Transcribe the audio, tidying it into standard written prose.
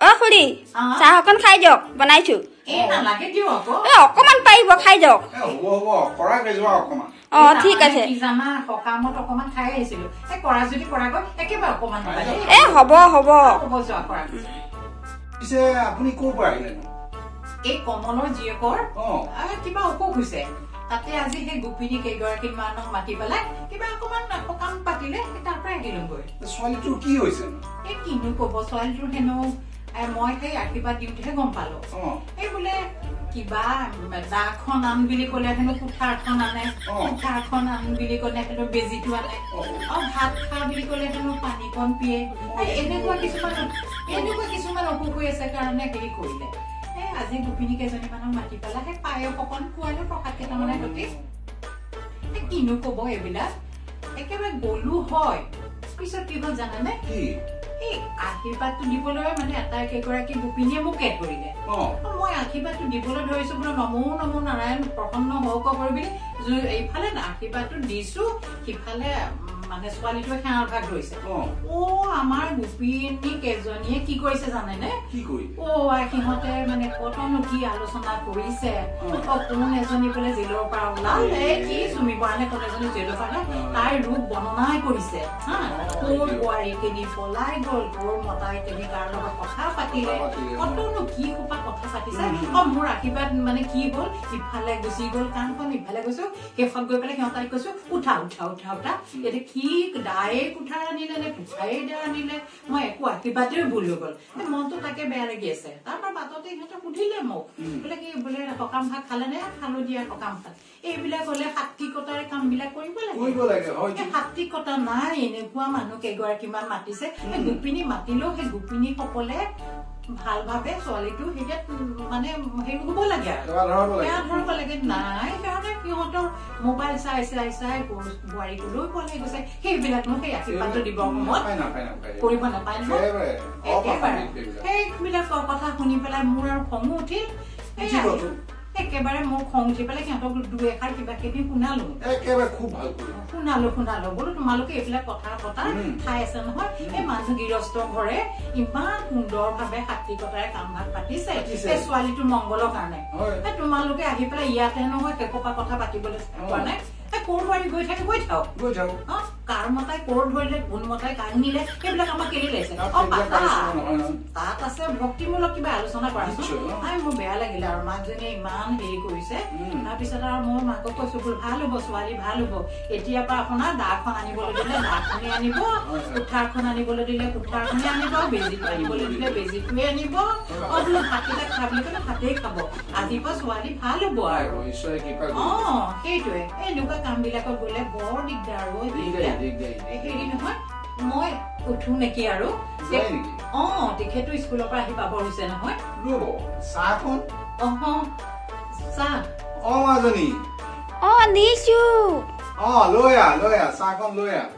অ খুৰী চাহ অকণ খাই যাওক বনাইছো অকমান পাৰিব খাই যাওক অ ঠিক আছে এ হ'ব হ'ব এই কমলৰ জীয়েকৰ কিবা অসুখ হৈছে তাতে আজি সেই গোপিনী কেইগৰাকী মানুহক মাতি পেলাই কিবা অকমান সকাম পাতিলে তাৰ পৰা আহিলোগৈ ছোৱালীটোৰ কি হৈছে এই কিনো কব ছোৱালীটোৰ হেনো মই সেই আশীৰ্বাদ দিওঁতেহে গম পালো এই বোলে কিবা দাখন আন বুলি কলে হেনো কুঠাৰখন আনে কুঠাৰখন আন বুলি কলে হেনো বেজিটো আনে ভাত খা বুলি কলে হেনো পানীকণ পিয়ে এনেকুৱা কিছুমান অসুখ হৈ আছে কাৰণে হেৰি কৰিলে আজি গোপিনী কেইজনী মানুহক মাতি পেলাই সেই পায়স অকণ খোৱালো প্ৰসাদ কেইটামানে সতি কিনো কব এইবিলাক একেবাৰে গলো হয় পিছত কি হল জানানে এই আশীৰ্বাদটো দিবলৈ মানে এটা একেগৰাকী গোপিনীয়ে মোক এড কৰিলে মই আশীৰ্বাদটো দিবলৈ ধৰিছো বোলো নমো নমো নাৰায়ণ প্ৰসন্ন হওক বুলি এইফালে আশীৰ্বাদটো দিছো সিফালে মানে ছোৱালীটোৱে সেৱাৰ ভাগ ধৰিছে আমাৰ গোপিনী কেইজনীয়ে কি কৰিছে জানেনে সিহঁতে মানে কতনো কি আলোচনা কৰিছে কোন এজনী বোলে জেলৰ পৰা ওলালে কি চুমি বৰানে কোন এজনী জেলৰ পৰা তাইৰ ৰূপ বৰ্ণনাই কৰিছে তোৰ বোৱাৰী কেনি পলাই গল তোৰ মতাই কেনি তাৰ লগত কথা পাতিলে কতনো কি সোপা কথা পাতিছে মোৰ আশীৰ্বাদ মানে কি গল ইফালে গুচি গল কাণখন ইফালে গৈছো শেষত গৈ পেলাই সিহঁতাই কৈছো উঠা উঠা উঠা উঠা এতিয়া কি দায়ে কুঠাৰ আনিলে নে কুঠাৰে দা আনিলে মই একো আশীৰ্বাদেই ভুল হৈ গল মনটো তাকে বেয়া লাগি আছে তাৰপৰা বাটতে সিহঁতে সুধিলে মোক বোলে কি বোলে সকাম ভাত খালে নে খালো দিয়া সকাম ভাত এইবিলাক হলে সাত্বিকতাৰে কাম বিলাক কৰিব লাগে সাত্বিকতা নাই এনেকুৱা মানুহ কেইগৰাকীমান মাতিছে গোপিনী মাতিলেও সেই গোপিনী সকলে ভাল ভাবে ছোৱালীটো সেইয়া মানে হেৰি হব লাগে ধৰিব লাগে নাই কাৰণে সিহঁতৰ মোবাইল চাই চাই চাই বোৱাৰীক লৈ পলাই গৈছে সেইবিলাকনো সেই আশীৰ্বাদটো দিব সময়ত কৰিব নাপায় নহয় সেইবিলাকৰ কথা শুনি পেলাই মোৰ আৰু খঙো উঠিল একেবাৰে মোৰ খং উঠি পেলাই সিহঁতক দুই এষাৰ কিবা কিবি শুনালো বোলো তোমালোকে এইবিলাক কথা পতা ঠাই আছে নহয় এই মানুহ গৃহস্থ ঘৰে ইমান সুন্দৰ ভাৱে সাত্বিকতাৰে কাম ভাগ পাতিছে এই ছোৱালীটোৰ মংগলৰ কাৰণে তোমালোকে আহি পেলাই ইয়াতে নহয় সেইসোপা কথা পাতিবলৈ পোৱা নাই কোৰ বাৰী গৈ থাকি গৈ থাক কাৰ মতাই কোৰ ধৰিলে কোন মতাই কাণ নিলে সেইবিলাক আমাক কেলি লাগিছে তাত আছে ভক্তিমূলক কিবা আলোচনা কৰাচোন মোৰ বেয়া লাগিলে আৰু মাকজনীয়ে ইমান হেৰি কৰিছে তাৰপিছত আৰু মোৰ মাকক কৈছো বোলো ভাল হব ছোৱালী ভাল হব এতিয়াৰ পৰা আপোনাৰ দাখন আনিবলৈ দিলে দাখনে আনিব কুঠাৰখন আনিবলৈ দিলে কুঠাৰখনে আনিব বেজিটো আনিবলৈ দিলে বেজিটোৱে আনিব বোলো ভাতকেইটা খা বুলি ক'লে ভাতেই খাব আজিৰ পৰা ছোৱালী ভাল হব আৰু সেইটোৱে এনেকুৱা কাম বিলাকত গলে বৰ দিগদাৰ হেৰি নহয় মই উঠো নেকি আৰু তেখেতো স্কুলৰ পৰা আহি পাব হৈছে নহয় নিছো লৈ আহ চাহখন লৈ আহ